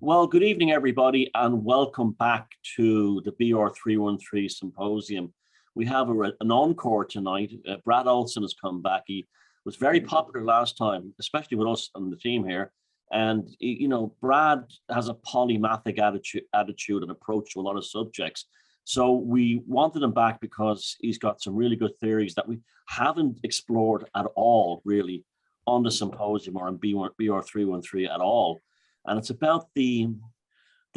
Well, good evening, everybody, and welcome back to the BR313 Symposium. We have an encore tonight. Brad Olsen has come back. He was very popular last time, especially with us on the team here. And, you know, Brad has a polymathic attitude and approach to a lot of subjects. So we wanted him back because he's got some really good theories that we haven't explored at all, really, on the Symposium or on BR313 at all. And it's about the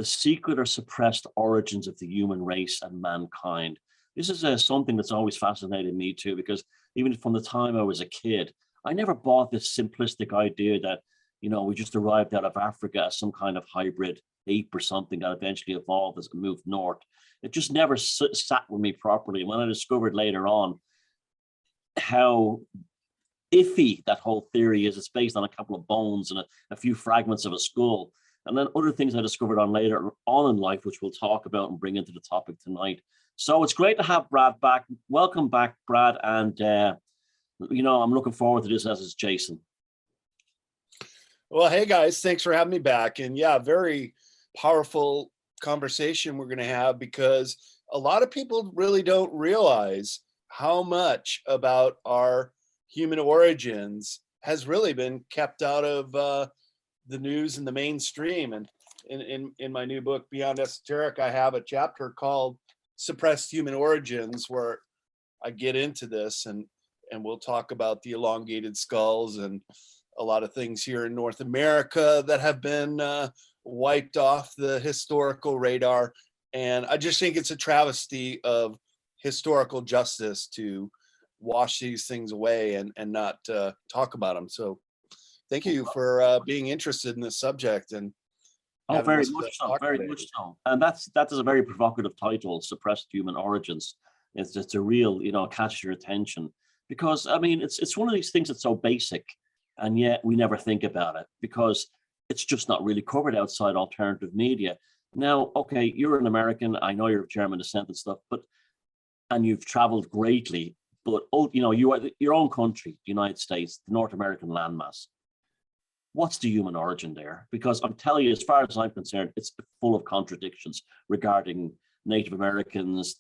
secret or suppressed origins of the human race and mankind. This is something that's always fascinated me too, because even from the time I was a kid, I never bought this simplistic idea that, you know, we just arrived out of Africa as some kind of hybrid ape or something that eventually evolved as it moved north. It just never sat with me properly. When I discovered later on how iffy that whole theory is, it's based on a couple of bones and a few fragments of a skull. And then other things I discovered on later on in life, which we'll talk about and bring into the topic tonight. So it's great to have Brad back. Welcome back, Brad. And, you know, I'm looking forward to this, as is Jason. Well, hey guys, thanks for having me back. And yeah, very powerful conversation we're going to have, because a lot of people really don't realize how much about our human origins has really been kept out of the news and the mainstream. And in my new book, Beyond Esoteric, I have a chapter called Suppressed Human Origins, where I get into this and we'll talk about the elongated skulls and a lot of things here in North America that have been wiped off the historical radar. And I just think it's a travesty of historical justice to wash these things away and not talk about them. So thank you for being interested in this subject. And very much so, very much so. And that is a very provocative title, Suppressed Human Origins. It's a real, you know, catches your attention, because I mean, it's one of these things that's so basic, and yet we never think about it because it's just not really covered outside alternative media. Now, okay, you're an American, I know you're of German descent and stuff, and you've traveled greatly. But, you know, you are your own country, the United States, the North American landmass. What's the human origin there? Because I'm telling you, as far as I'm concerned, it's full of contradictions regarding Native Americans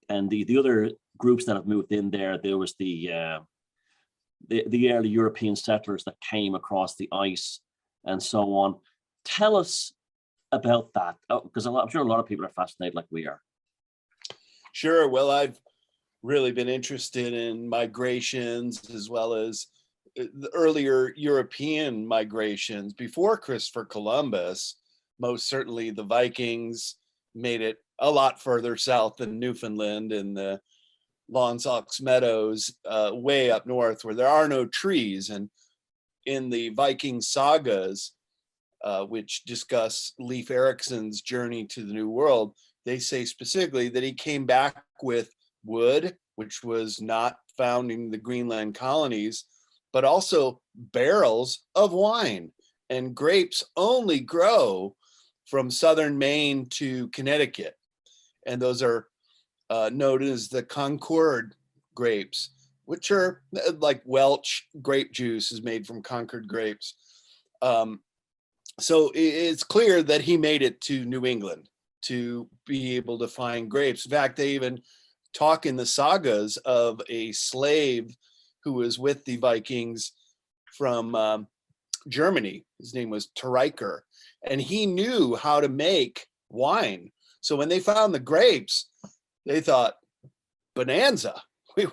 and the other groups that have moved in there. There was the early European settlers that came across the ice and so on. Tell us about that, because I'm sure a lot of people are fascinated like we are. Sure. Well, I've really been interested in migrations, as well as the earlier European migrations before Christopher Columbus. Most certainly the Vikings made it a lot further south than Newfoundland and the Longsax Meadows, way up north where there are no trees. And in the Viking sagas, which discuss Leif Erikson's journey to the New World, they say specifically that he came back with wood, which was not found in the Greenland colonies, but also barrels of wine. And grapes only grow from southern Maine to Connecticut. And those are known as the Concord grapes, which are like Welch grape juice is made from Concord grapes. So it's clear that he made it to New England to be able to find grapes. In fact, they even talk in the sagas of a slave who was with the Vikings from Germany. His name was Tariker, and he knew how to make wine. So when they found the grapes, they thought, bonanza,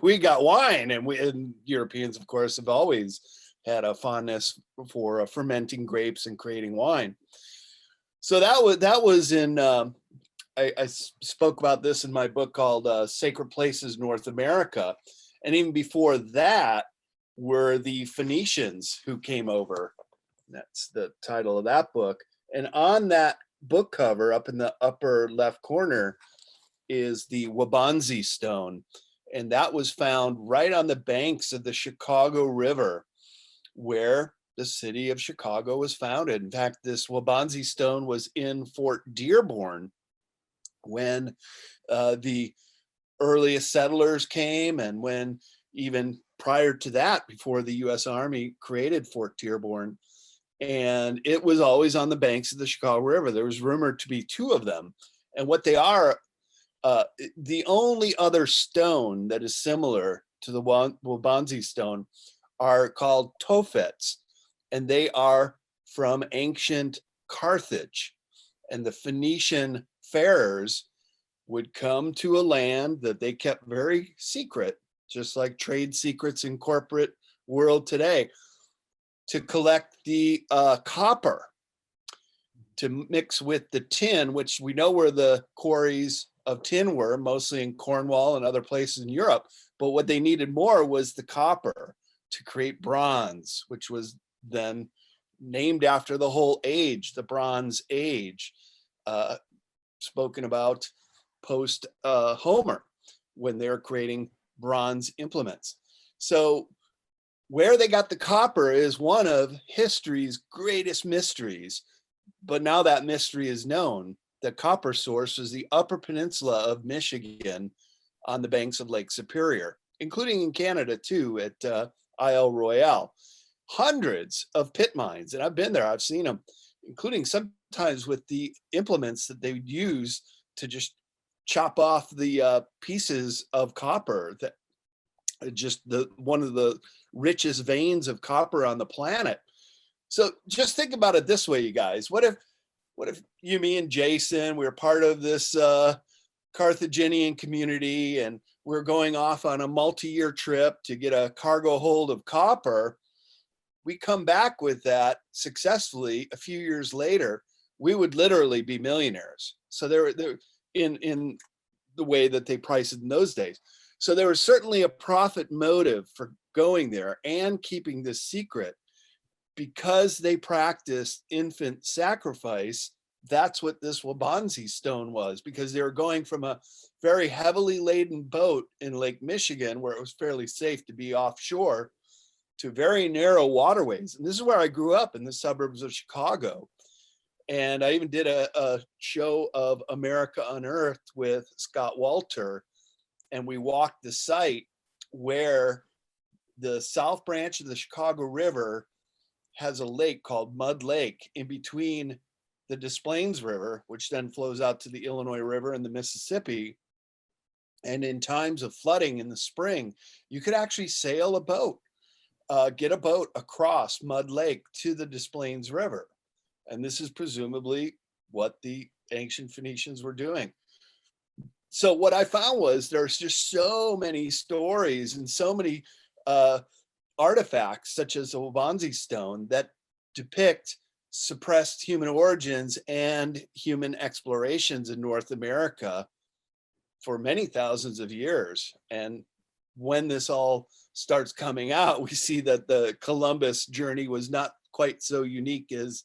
we got wine. And Europeans, of course, have always had a fondness for fermenting grapes and creating wine. So that was in I spoke about this in my book called Sacred Places North America. And even before that were the Phoenicians who came over. That's the title of that book. And on that book cover, up in the upper left corner, is the Wabanzi stone. And that was found right on the banks of the Chicago River, where the city of Chicago was founded. In fact, this Wabanzi stone was in Fort Dearborn when the earliest settlers came, and when even prior to that, before the U.S. Army created Fort Dearborn. And it was always on the banks of the Chicago River. There was rumored to be two of them. And what they are, the only other stone that is similar to the Wabanzi stone are called toolkits, and they are from ancient Carthage. And the Phoenician farers would come to a land that they kept very secret, just like trade secrets in corporate world today, to collect the copper to mix with the tin, which we know where the quarries of tin were, mostly in Cornwall and other places in Europe. But what they needed more was the copper to create bronze, which was then named after the whole age, the Bronze Age, spoken about post Homer, when they're creating bronze implements. So where they got the copper is one of history's greatest mysteries. But now that mystery is known. The copper source is the Upper Peninsula of Michigan on the banks of Lake Superior, including in Canada too, at Isle Royale. Hundreds of pit mines, and I've been there, I've seen them, including sometimes with the implements that they would use to just chop off the pieces of copper, that just one of the richest veins of copper on the planet. So just think about it this way, you guys. What if you, me, and Jason, we're part of this Carthaginian community, and we're going off on a multi-year trip to get a cargo hold of copper? We come back with that successfully a few years later, we would literally be millionaires. So they're in the way that they priced it in those days. So there was certainly a profit motive for going there and keeping this secret, because they practiced infant sacrifice. That's what this Wabanzi stone was, because they were going from a very heavily laden boat in Lake Michigan, where it was fairly safe to be offshore, to very narrow waterways. And this is where I grew up, in the suburbs of Chicago. And I even did a show of America Unearthed with Scott Walter. And we walked the site where the South Branch of the Chicago River has a lake called Mud Lake in between the Des Plaines River, which then flows out to the Illinois River and the Mississippi. And in times of flooding in the spring, you could actually sail a boat, get a boat across Mud Lake to the Des Plaines River. And this is presumably what the ancient Phoenicians were doing. So what I found was there's just so many stories and so many artifacts, such as the Wabanzi stone, that depict suppressed human origins and human explorations in North America for many thousands of years. And when this all starts coming out, we see that the Columbus journey was not quite so unique as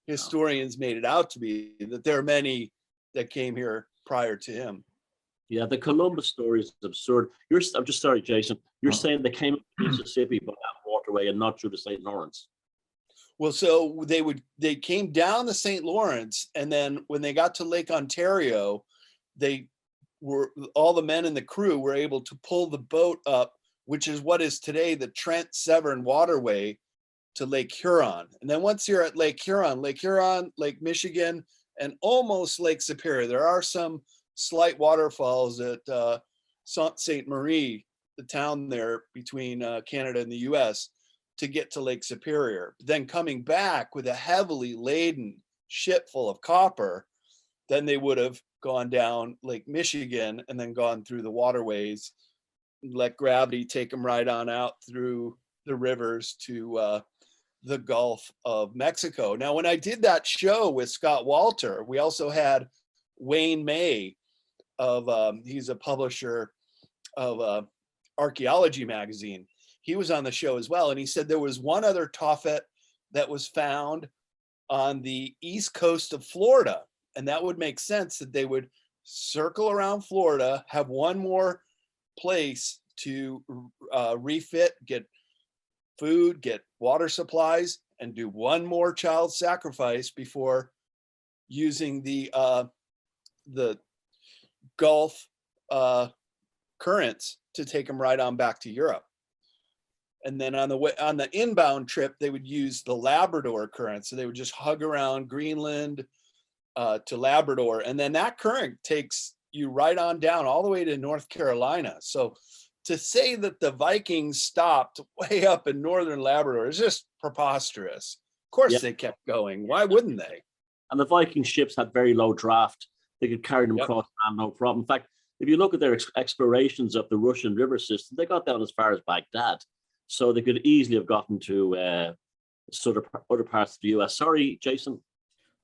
historians made it out to be, that there are many that came here prior to him. Yeah, the Columbus story is absurd. I'm just sorry, Jason. You're saying they came up the Mississippi by that waterway and not through the St. Lawrence. Well, so they came down the St. Lawrence, and then when they got to Lake Ontario, all the men in the crew were able to pull the boat up, which is what is today the Trent Severn waterway, to Lake Huron. And then once you're at Lake Huron, Lake Michigan, and almost Lake Superior, there are some slight waterfalls at Sault Ste. Marie, the town there between Canada and the US, to get to Lake Superior. But then coming back with a heavily laden ship full of copper, then they would have gone down Lake Michigan and then gone through the waterways, let gravity take them right on out through the rivers to the Gulf of Mexico. Now, when I did that show with Scott Walter, we also had Wayne May he's a publisher of Archaeology magazine. He was on the show as well. And he said there was one other Tophet that was found on the east coast of Florida. And that would make sense, that they would circle around Florida, have one more place to refit, get food, get water supplies, and do one more child sacrifice before using the Gulf currents to take them right on back to Europe. And then on the inbound trip, they would use the Labrador current. So they would just hug around Greenland to Labrador. And then that current takes you right on down all the way to North Carolina. So to say that the Vikings stopped way up in northern Labrador is just preposterous. Of course they kept going. Why wouldn't they? And the Viking ships had very low draft. They could carry them across land, no problem. In fact, if you look at their explorations of the Russian river system, they got down as far as Baghdad. So they could easily have gotten to sort of other parts of the US. Sorry, Jason.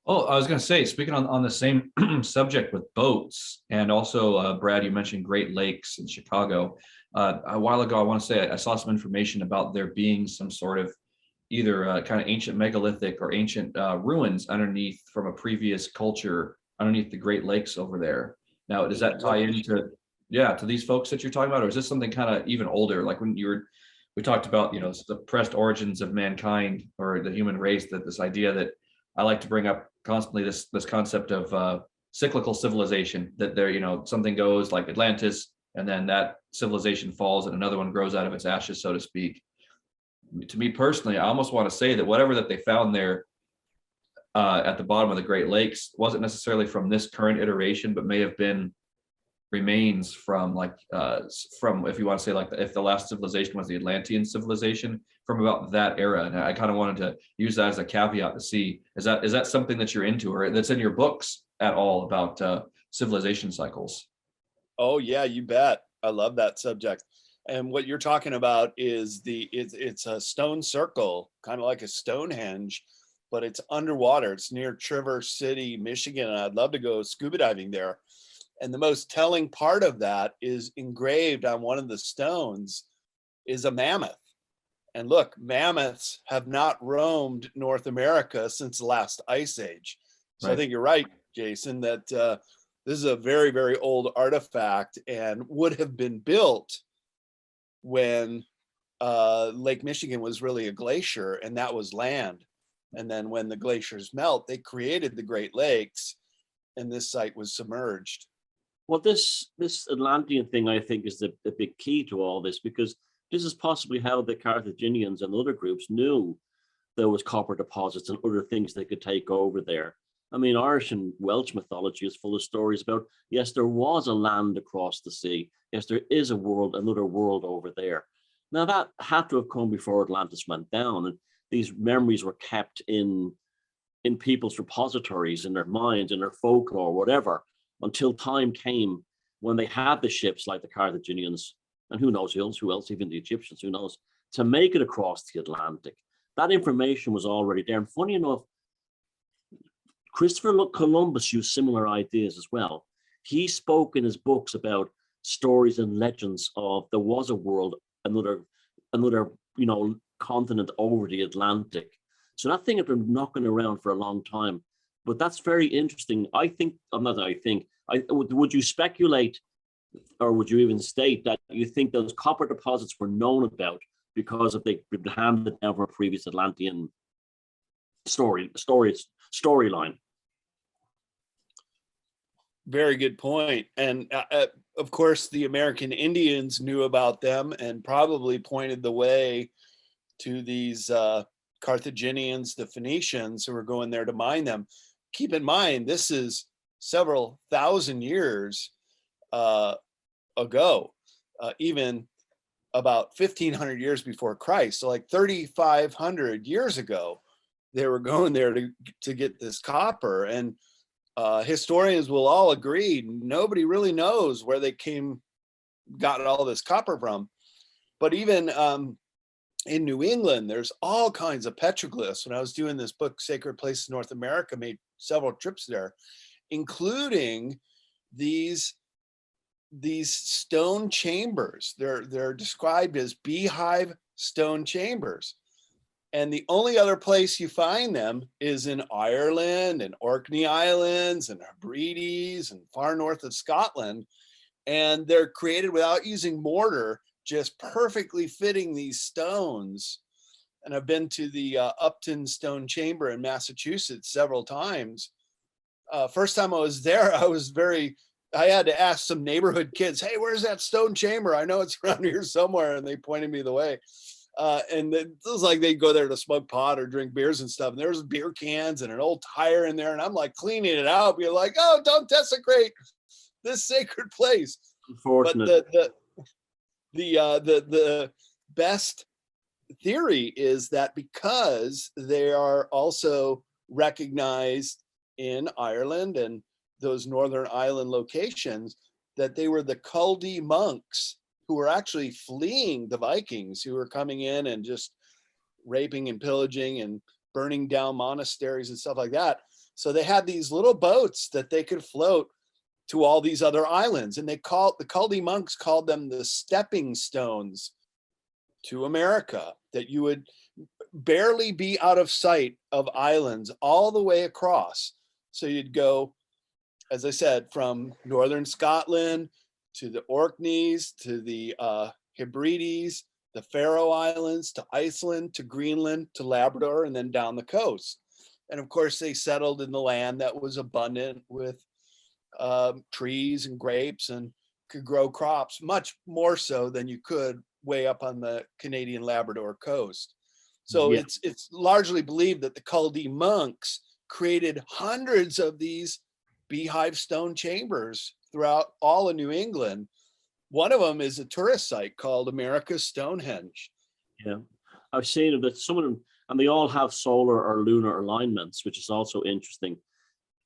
Oh, I was going to say, speaking on the same subject with boats, and also, Brad, you mentioned Great Lakes in Chicago. A while ago, I want to say I saw some information about there being some sort of either kind of ancient megalithic or ancient ruins underneath from a previous culture underneath the Great Lakes over there. Now, does that tie into, to these folks that you're talking about, or is this something kind of even older? Like when we talked about, you know, suppressed origins of mankind or the human race, that this idea that I like to bring up constantly, this concept of cyclical civilization, that there, you know, something goes like Atlantis, and then that civilization falls and another one grows out of its ashes, so to speak. To me personally, I almost want to say that whatever that they found there at the bottom of the Great Lakes wasn't necessarily from this current iteration, but may have been remains from from, if you want to say, like, if the last civilization was the Atlantean civilization, from about that era. And I kind of wanted to use that as a caveat to see, is that something that you're into, or that's in your books at all, about civilization cycles? Oh yeah, you bet. I love that subject. And what you're talking about is it's a stone circle, kind of like a Stonehenge, but it's underwater. It's near Traverse City, Michigan, and I'd love to go scuba diving there. And the most telling part of that is engraved on one of the stones is a mammoth. And look, mammoths have not roamed North America since the last ice age. So right. I think you're right, Jason, that this is a very, very old artifact and would have been built when Lake Michigan was really a glacier and that was land. And then when the glaciers melt, they created the Great Lakes and this site was submerged. Well, this Atlantean thing, I think, is the big key to all this, because this is possibly how the Carthaginians and other groups knew there was copper deposits and other things they could take over there. I mean, Irish and Welsh mythology is full of stories about, yes, there was a land across the sea. Yes, there is a world, another world over there. Now, that had to have come before Atlantis went down, and these memories were kept in people's repositories, in their minds, in their folklore, whatever, until time came when they had the ships like the Carthaginians, and who knows who else, even the Egyptians, who knows, to make it across the Atlantic. That information was already there. And funny enough, Christopher Columbus used similar ideas as well. He spoke in his books about stories and legends of there was a world, another continent over the Atlantic. So that thing had been knocking around for a long time. But that's very interesting. Would you speculate, or would you even state that you think those copper deposits were known about because of they've been handed down from a previous Atlantean storyline? Very good point. And of course, the American Indians knew about them and probably pointed the way to these Carthaginians, the Phoenicians, who were going there to mine them. Keep in mind, this is several thousand years ago, even about 1,500 years before Christ. So like 3,500 years ago, they were going there to get this copper. And historians will all agree, nobody really knows where they got all this copper from. But even in New England, there's all kinds of petroglyphs. When I was doing this book, Sacred Places North America, made several trips there, including these stone chambers. They're described as beehive stone chambers. And the only other place you find them is in Ireland and Orkney Islands and Hebrides and far north of Scotland. And they're created without using mortar, just perfectly fitting these stones. And I've been to the Upton Stone Chamber in Massachusetts several times. First time I was there, I had to ask some neighborhood kids, hey, where's that stone chamber? I know it's around here somewhere. And they pointed me the way. And it was like they'd go there to smoke pot or drink beers and stuff. And there was beer cans and an old tire in there. And I'm like cleaning it out. You're like, oh, don't desecrate this sacred place. Unfortunate. But the best theory is that because they are also recognized in Ireland and those Northern Ireland locations, that they were the Culdi monks who were actually fleeing the Vikings, who were coming in and just raping and pillaging and burning down monasteries and stuff like that. So they had these little boats that they could float to all these other islands. And the Culdi monks called them the stepping stones to America, that you would barely be out of sight of islands all the way across. So you'd go, as I said, from northern Scotland to the Orkneys, to the Hebrides, the Faroe Islands, to Iceland, to Greenland, to Labrador, and then down the coast. And of course, they settled in the land that was abundant with trees and grapes and could grow crops, much more so than you could way up on the Canadian Labrador coast. So Yeah. it's largely believed that the Culdi monks created hundreds of these beehive stone chambers throughout all of New England. One of them is a tourist site called America's Stonehenge. Yeah, I've seen it, but some of them, and they all have solar or lunar alignments, which is also interesting.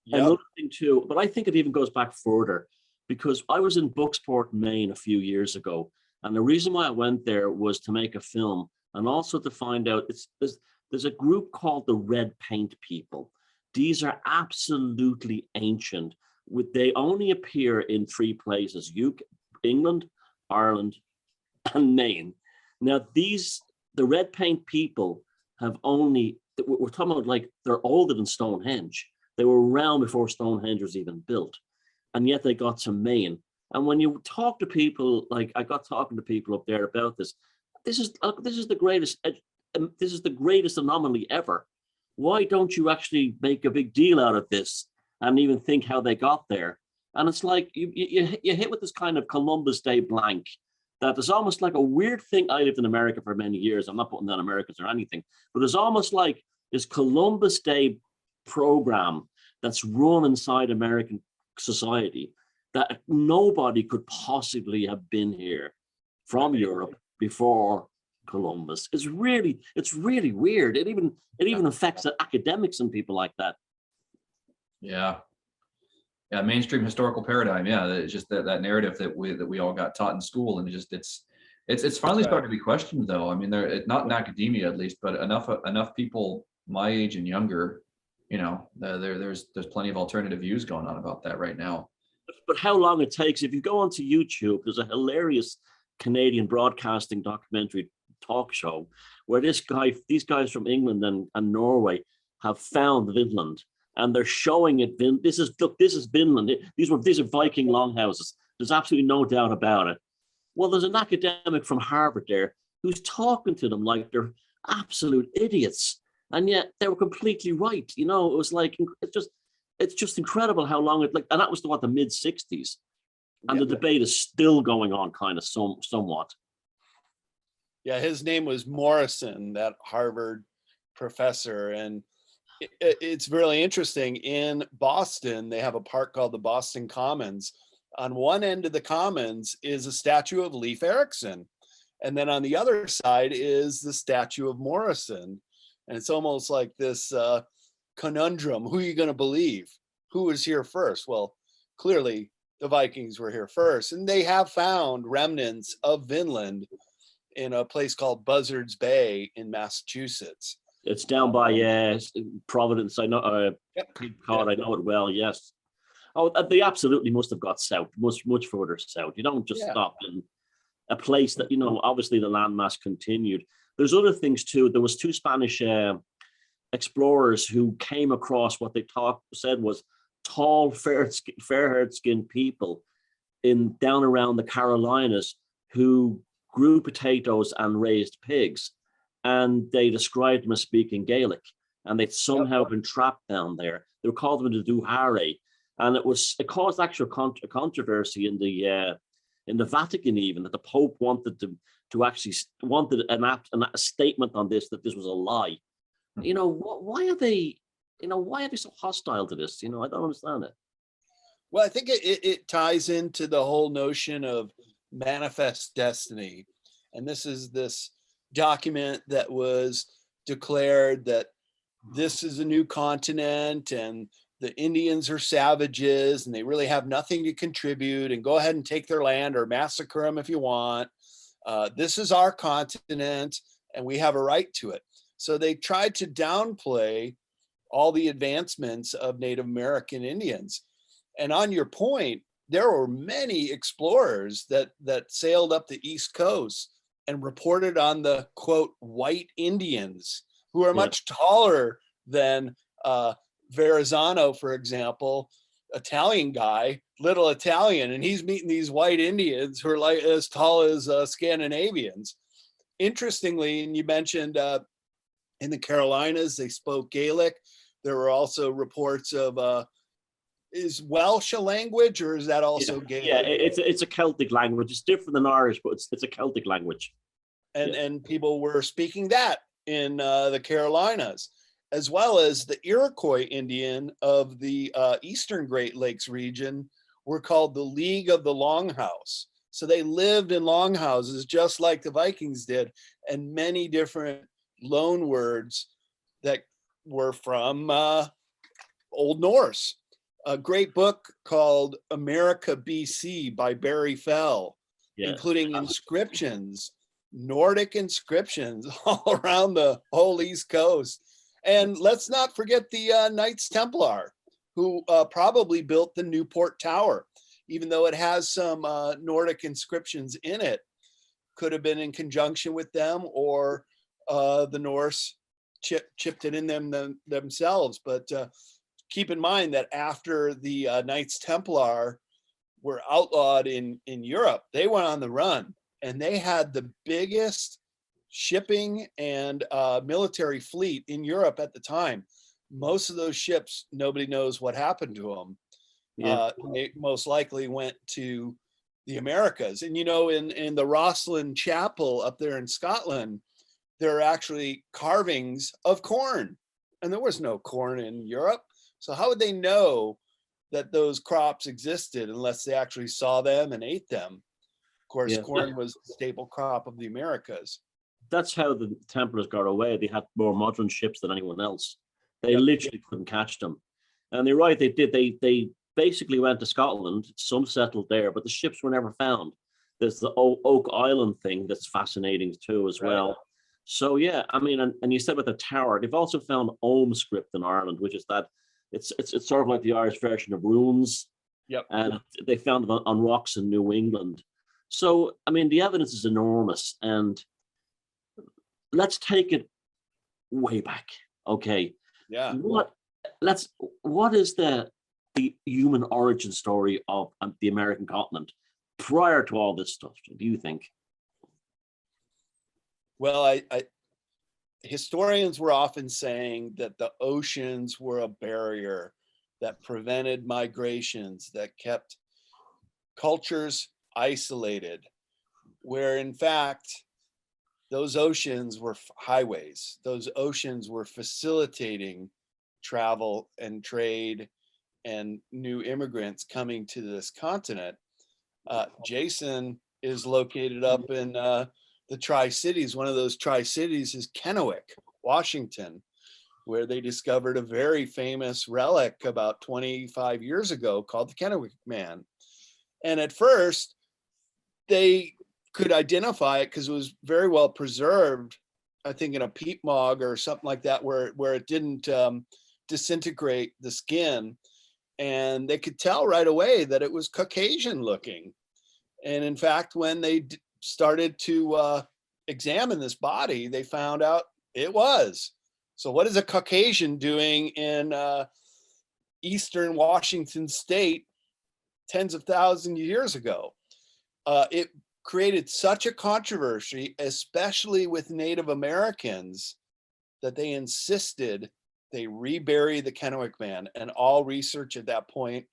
Yep. Another thing too, but I think it even goes back further, because I was in Bucksport, Maine a few years ago, and the reason why I went there was to make a film, and also to find out there's a group called the Red Paint People. These are absolutely ancient. They only appear in three places: UK, England, Ireland, and Maine. Now, the Red Paint People have only, we're talking about, like, they're older than Stonehenge. They were around before Stonehenge was even built, and yet they got to Maine. And when you talk to people, like I got talking to people up there about this, this is the greatest anomaly ever. Why don't you actually make a big deal out of this and even think how they got there? And it's like you hit with this kind of Columbus Day blank, that there's almost like a weird thing. I lived in America for many years. I'm not putting down Americans or anything, but there's almost like this Columbus Day program that's run inside American society, that nobody could possibly have been here from Europe before Columbus. It's really weird. It even affects the academics and people like that. Yeah. Mainstream historical paradigm. Yeah, it's just that narrative that we all got taught in school, and it's finally starting to be questioned, though. I mean, not in academia at least, but enough people my age and younger, there's plenty of alternative views going on about that right now. But how long it takes, if you go onto YouTube, there's a hilarious Canadian broadcasting documentary talk show where these guys from England and Norway have found Vinland, and they're showing it. This is Vinland. These are Viking longhouses. There's absolutely no doubt about it. Well, there's an academic from Harvard there who's talking to them like they're absolute idiots, and yet they were completely right. It was like, it's just incredible how long and that was the mid 60s, and the debate is still going on, kind of somewhat. Yeah, his name was Morrison, that Harvard professor, and it's really interesting. In Boston, they have a park called the Boston Commons. On one end of the Commons is a statue of Leif Erikson, and then on the other side is the statue of Morrison. And it's almost like this conundrum: who are you going to believe? Who was here first? Well, clearly the Vikings were here first, and they have found remnants of Vinland in a place called Buzzards Bay in Massachusetts. It's down by Providence. I know. Cape Cod. I know it well. Yes. Oh, they absolutely must have got south, much further south. You don't just stop in a place that, obviously the landmass continued. There's other things too. There was two Spanish explorers who came across what they said was tall, fair-haired skinned people down around the Carolinas who grew potatoes and raised pigs. And they described them as speaking Gaelic, and they'd somehow been trapped down there. They were called them the Duhare, and it caused actual controversy in the in the Vatican, even that the Pope wanted to actually wanted a statement on this, that this was a lie. You know, why are they? You know, why are they so hostile to this? You know, I don't understand it. Well, I think it ties into the whole notion of manifest destiny. And this is this document that was declared that this is a new continent and the Indians are savages and they really have nothing to contribute, and go ahead and take their land or massacre them if you want. This is our continent and we have a right to it. So they tried to downplay all the advancements of Native American Indians. And on your point, there were many explorers that sailed up the East Coast and reported on the, quote, white Indians, who are much taller than Verrazano, for example, Italian guy, little Italian, and he's meeting these white Indians who are like as tall as Scandinavians. Interestingly, and you mentioned in the Carolinas, they spoke Gaelic. There were also reports of is Welsh a language, or is that also Gaelic? Yeah, it's a Celtic language. It's different than Irish, but it's a Celtic language. And people were speaking that in the Carolinas, as well as the Iroquois Indian of the Eastern Great Lakes region were called the League of the Longhouse. So they lived in longhouses just like the Vikings did, and many different loan words that were from Old Norse. A great book called America BC by Barry Fell, including inscriptions, Nordic inscriptions all around the whole East Coast. And let's not forget the Knights Templar, who probably built the Newport Tower, even though it has some Nordic inscriptions in it. Could have been in conjunction with them, or the Norse chipped it in themselves. But keep in mind that after the Knights Templar were outlawed in Europe, they went on the run, and they had the biggest shipping and military fleet in Europe at the time. Most of those ships, nobody knows what happened to them. They most likely went to the Americas. And, you know, in the Rosslyn Chapel up there in Scotland, there are actually carvings of corn, and there was no corn in Europe. So how would they know that those crops existed unless they actually saw them and ate them? Of course, corn was the staple crop of the Americas. That's how the Templars got away. They had more modern ships than anyone else. They literally couldn't catch them. And you're right, they did. They basically went to Scotland. Some settled there, but the ships were never found. There's the Oak Island thing that's fascinating too, as well. So yeah, I mean, and you said with the tower, they've also found Ogham script in Ireland, which is that it's sort of like the Irish version of runes. And they found it on rocks in New England. So I mean, the evidence is enormous, and let's take it way back. Okay. What is the human origin story of the American continent prior to all this stuff, do you think? Well, historians were often saying that the oceans were a barrier that prevented migrations, that kept cultures isolated, where in fact, those oceans were highways. Those oceans were facilitating travel and trade and new immigrants coming to this continent. Jason is located up in the Tri-Cities. One of those Tri-Cities is Kennewick, Washington, where they discovered a very famous relic about 25 years ago called the Kennewick Man. And at first, they could identify it because it was very well preserved, I think in a peat mog or something like that, where it didn't disintegrate the skin. And they could tell right away that it was Caucasian looking. And in fact, when they started to examine this body, they found out it was. So what is a Caucasian doing in Eastern Washington state tens of thousands of years ago? It created such a controversy, especially with Native Americans, that they insisted they rebury the Kennewick Man, and all research at that point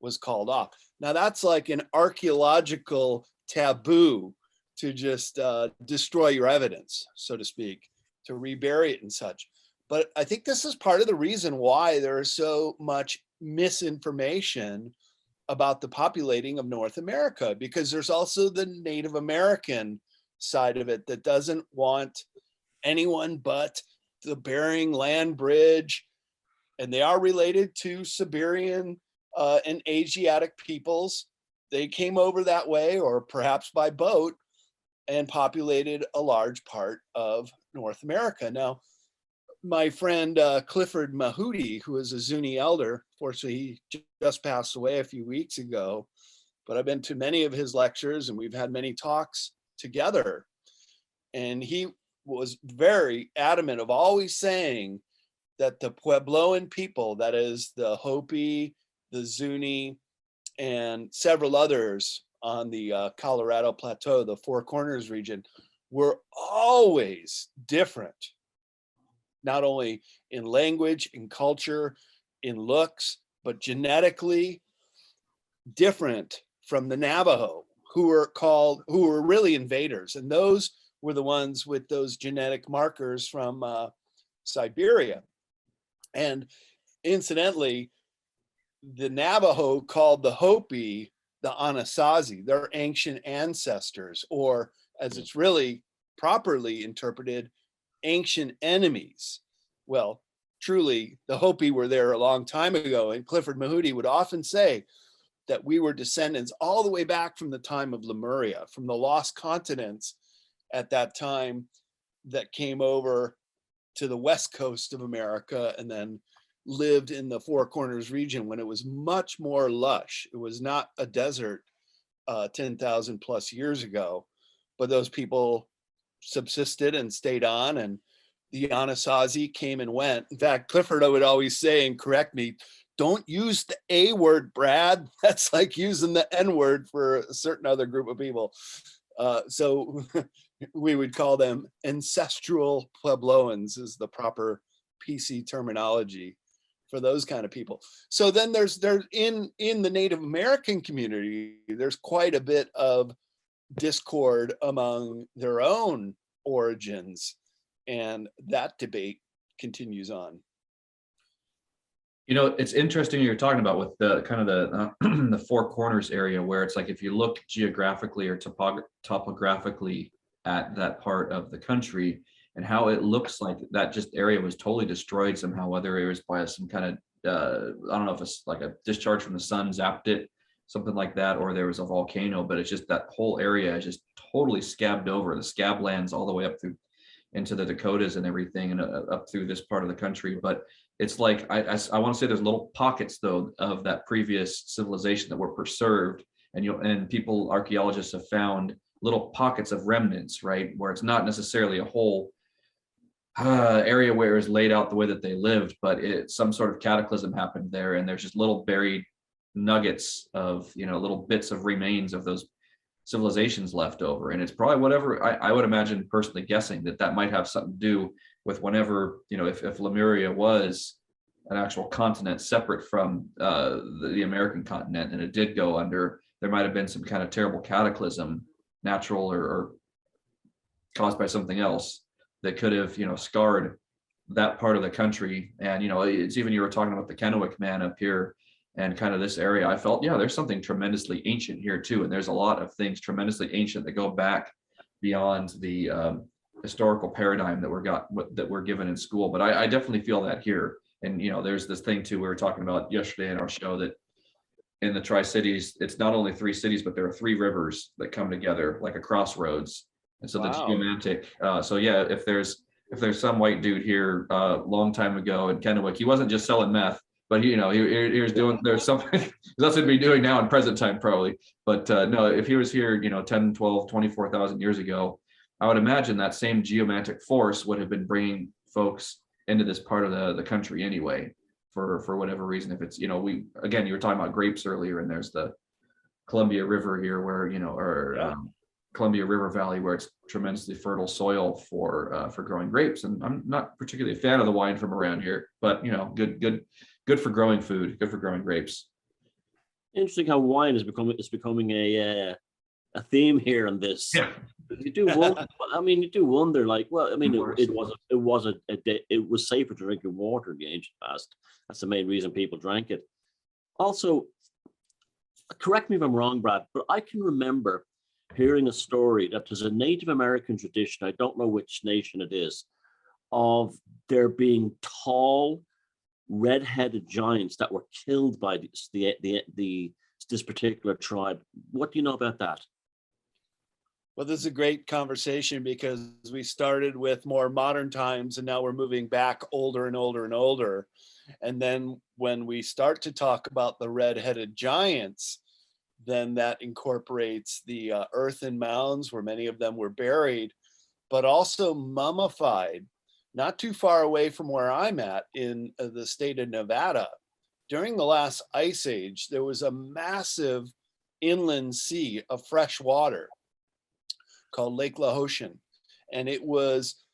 was called off. Now that's like an archaeological taboo to just destroy your evidence, so to speak, to rebury it and such. But I think this is part of the reason why there is so much misinformation about the populating of North America, because there's also the Native American side of it that doesn't want anyone but the Bering Land Bridge, and they are related to Siberian and Asiatic peoples. They came over that way, or perhaps by boat, and populated a large part of North America. Now, my friend Clifford Mahudi, who is a Zuni elder, fortunately he just passed away a few weeks ago, but I've been to many of his lectures and we've had many talks together. And he was very adamant of always saying that the Puebloan people, that is the Hopi, the Zuni, and several others on the Colorado Plateau, the Four Corners region, were always different, not only in language, in culture, in looks, but genetically different from the Navajo, who were really invaders. And those were the ones with those genetic markers from Siberia. And incidentally, the Navajo called the Hopi the Anasazi, their ancient ancestors, or as it's really properly interpreted, ancient enemies. Well, truly, the Hopi were there a long time ago, and Clifford Mahudi would often say that we were descendants all the way back from the time of Lemuria, from the lost continents at that time that came over to the west coast of America and then lived in the Four Corners region when it was much more lush. It was not a desert 10,000 plus years ago, but those people subsisted and stayed on, and the Anasazi came and went. In fact, Clifford would always say, and correct me, don't use the A word, Brad. That's like using the N word for a certain other group of people. So we would call them ancestral Puebloans is the proper PC terminology for those kind of people. So then there's in the Native American community, there's quite a bit of discord among their own origins, and that debate continues on. You know, it's interesting you're talking about with the kind of the the Four Corners area, where it's like if you look geographically or topographically at that part of the country and how it looks like that just area was totally destroyed somehow, whether it was by some kind of I don't know if it's like a discharge from the sun zapped it, something like that, or there was a volcano, but it's just that whole area is just totally scabbed over. The scab lands all the way up through into the Dakotas and everything, and up through this part of the country. But it's like I want to say there's little pockets though of that previous civilization that were preserved, and people, archaeologists, have found little pockets of remnants, right, where it's not necessarily a whole area where it was laid out the way that they lived, but some sort of cataclysm happened there, and there's just little buried nuggets of little bits of remains of those civilizations left over. And it's probably whatever I would imagine, personally guessing, that might have something to do with whenever if Lemuria was an actual continent separate from the American continent, and it did go under, there might have been some kind of terrible cataclysm, natural or caused by something else, that could have scarred that part of the country. And it's even, you were talking about the Kennewick man up here and kind of this area, I felt, there's something tremendously ancient here too. And there's a lot of things tremendously ancient that go back beyond the historical paradigm that we're given in school. But I definitely feel that here. And there's this thing too we were talking about yesterday in our show, that in the Tri-Cities, it's not only 3 cities, but there are 3 rivers that come together like a crossroads. And so wow. The geomantic, if there's some white dude here long time ago in Kennewick, he wasn't just selling meth, but he was doing, there's something, there's nothing to be doing now in present time probably. But no, if he was here, 10, 12, 24,000 years ago, I would imagine that same geomantic force would have been bringing folks into this part of the country anyway, for whatever reason. If it's, you were talking about grapes earlier, and there's the Columbia River here where, Columbia River Valley, where it's tremendously fertile soil for growing grapes. And I'm not particularly a fan of the wine from around here, but good for growing food, good for growing grapes. Interesting how wine is becoming a a theme here in this. Yeah. You do wonder. I mean, you do wonder. Like, well, I mean, Of course. it was safer to drink water in the ancient past. That's the main reason people drank it. Also, correct me if I'm wrong, Brad, but I can remember hearing a story that there's a Native American tradition. I don't know which nation it is, of there being tall, red-headed giants that were killed by this particular tribe. What do you know about that? Well, this is a great conversation because we started with more modern times and now we're moving back older and older and older. And then when we start to talk about the red-headed giants, then that incorporates the earthen mounds where many of them were buried, but also mummified, not too far away from where I'm at in the state of Nevada. During the last ice age, there was a massive inland sea of fresh water called Lake Lahoshan. And it was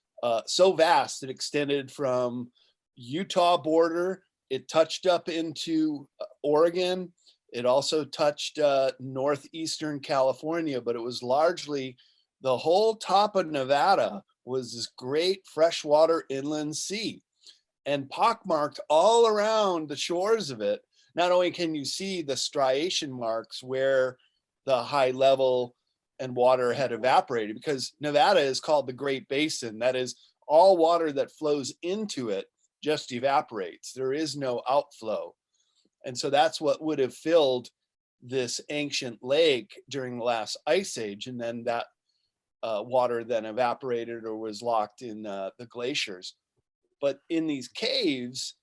so vast, it extended from Utah border, it touched up into Oregon, it also touched northeastern California, but it was largely the whole top of Nevada was this great freshwater inland sea. And pockmarked all around the shores of it, not only can you see the striation marks where the high level and water had evaporated, because Nevada is called the Great Basin. That is, all water that flows into it just evaporates. There is no outflow. And so that's what would have filled this ancient lake during the last ice age. And then that water then evaporated or was locked in the glaciers. But in these caves,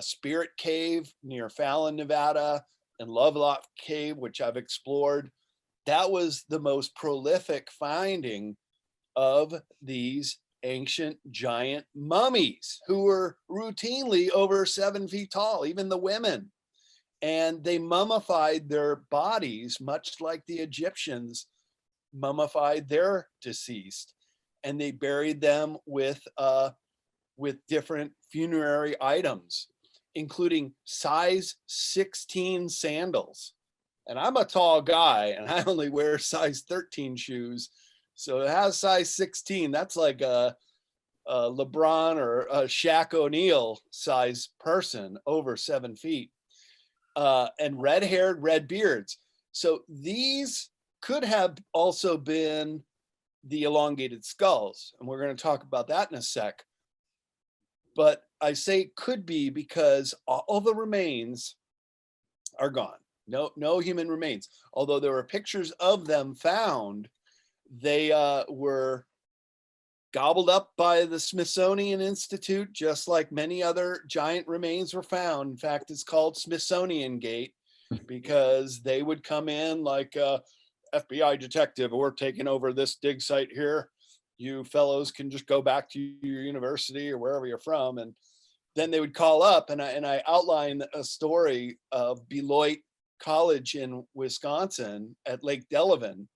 Spirit Cave near Fallon, Nevada, and Lovelock Cave, which I've explored, that was the most prolific finding of these ancient giant mummies who were routinely over 7 feet tall, even the women. And they mummified their bodies, much like the Egyptians mummified their deceased. And they buried them with different funerary items, including size 16 sandals. And I'm a tall guy and I only wear size 13 shoes. So it has size 16. That's like a LeBron or a Shaq O'Neal size person over 7 feet. And red-haired, red beards. So these could have also been the elongated skulls. And we're going to talk about that in a sec. But I say could be because all the remains are gone. No human remains. Although there were pictures of them found, they were gobbled up by the Smithsonian Institute, just like many other giant remains were found. In fact, it's called Smithsonian Gate because they would come in like FBI detective, we're taking over this dig site here. You fellows can just go back to your university or wherever you're from. And then they would call up, and I outlined a story of Beloit College in Wisconsin at Lake Delavan,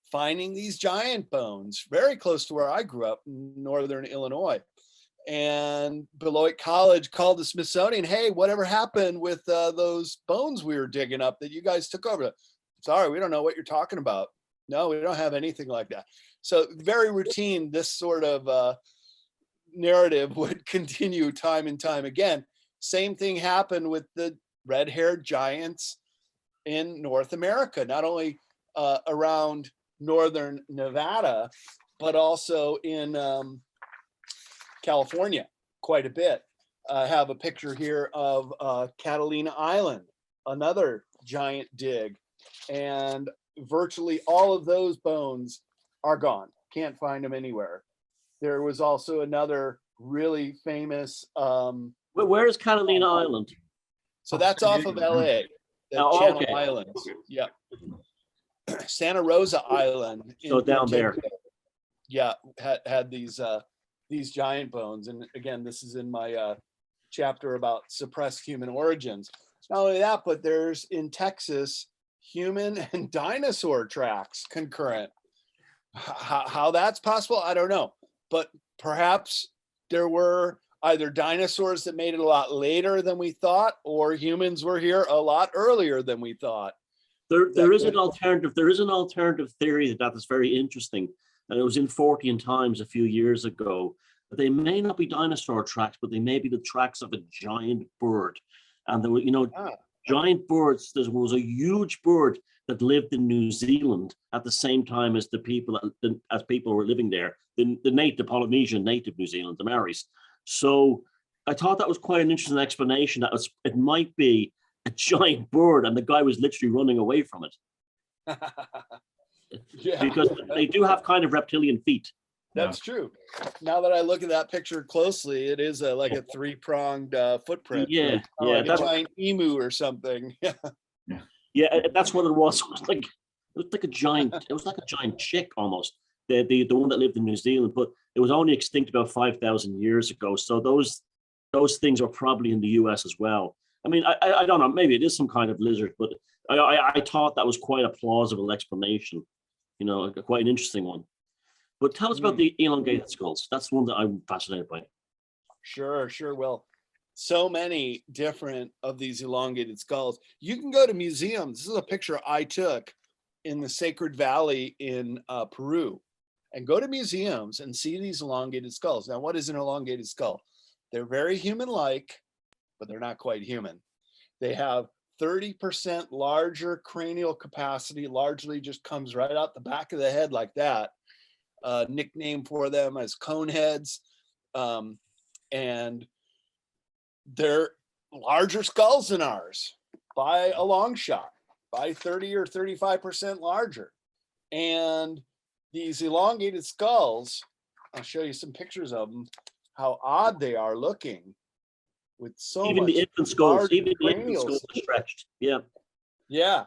finding these giant bones very close to where I grew up in northern Illinois. And Beloit College called the Smithsonian, hey, whatever happened with those bones we were digging up that you guys took over? Sorry, we don't know what you're talking about. No, we don't have anything like that. So very routine, this sort of narrative would continue time and time again. Same thing happened with the red-haired giants in North America, not only around northern Nevada, but also in California quite a bit. I have a picture here of Catalina Island, another giant dig, and virtually all of those bones are gone. Can't find them anywhere. There was also another really famous. Where is Catalina Island? So that's off of LA, the Channel Islands. Yeah. Santa Rosa Island. So down there. Yeah, had these giant bones. And again, this is in my chapter about suppressed human origins. Not only that, but there's in Texas, human and dinosaur tracks concurrent. How that's possible, I don't know. But perhaps there were either dinosaurs that made it a lot later than we thought, or humans were here a lot earlier than we thought. There is an alternative theory that is very interesting, and it was in Fortean Times a few years ago. They may not be dinosaur tracks, but they may be the tracks of a giant bird. And there were, giant birds. There was a huge bird that lived in New Zealand at the same time as people were living there. The Polynesian native New Zealand, the Maoris. So I thought that was quite an interesting explanation. It might be a giant bird, and the guy was literally running away from it. Yeah. Because they do have kind of reptilian feet. That's true. Now that I look at that picture closely, it is like a three-pronged footprint. Yeah, like a giant emu or something. Yeah, that's what it was. It was like a giant chick almost. The one that lived in New Zealand, but it was only extinct about 5,000 years ago. So those things are probably in the US as well. I mean, I don't know, maybe it is some kind of lizard, but I thought that was quite a plausible explanation, quite an interesting one. But tell us about the elongated skulls. That's one that I'm fascinated by. Sure. Well, so many different of these elongated skulls. You can go to museums. This is a picture I took in the Sacred Valley in Peru, and go to museums and see these elongated skulls. Now, what is an elongated skull? They're very human-like, but they're not quite human. They have 30% larger cranial capacity, largely just comes right out the back of the head like that. Nickname for them as cone heads. And they're larger skulls than ours by a long shot, by 30 or 35% larger. And these elongated skulls, I'll show you some pictures of them, how odd they are looking with so even much the infant skulls, large are stretched. Yeah. Yeah.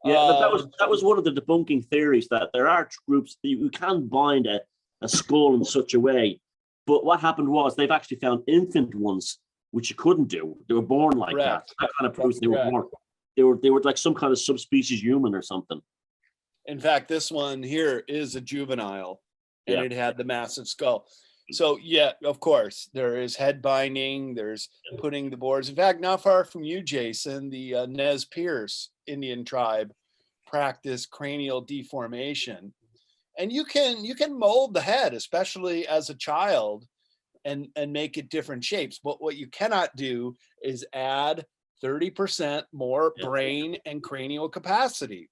That was one of the debunking theories, that there are groups that you can bind a skull in such a way. But what happened was they've actually found infant ones, which you couldn't do. They were born like that. That kind of proves they were born. They were like some kind of subspecies human or something. In fact, this one here is a juvenile, and it had the massive skull. So yeah, of course, there is head binding, there's putting the boards. In fact, not far from you, Jason, the Nez Perce Indian tribe practice cranial deformation. And you can mold the head, especially as a child, and make it different shapes. But what you cannot do is add 30% more brain and cranial capacity.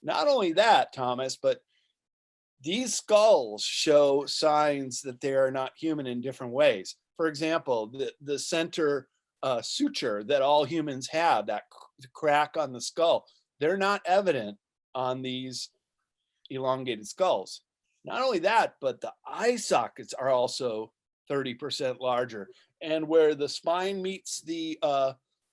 Not only that, Thomas, but these skulls show signs that they are not human in different ways. For example, the center suture that all humans have, that crack on the skull, they're not evident on these elongated skulls. Not only that, but the eye sockets are also 30% larger. And where the spine meets the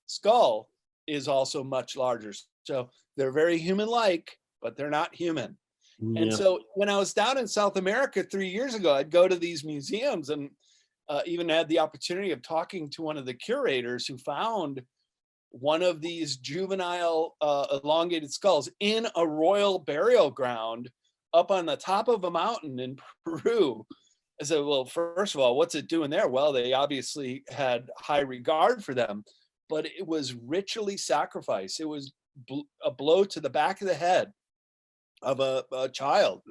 skull is also much larger. So they're very human-like, but they're not human. Yeah. And so when I was down in South America 3 years ago, I'd go to these museums, and even had the opportunity of talking to one of the curators who found one of these juvenile elongated skulls in a royal burial ground up on the top of a mountain in Peru. I said, well, first of all, what's it doing there? Well, they obviously had high regard for them, but it was ritually sacrificed. It was a blow to the back of the head of a child,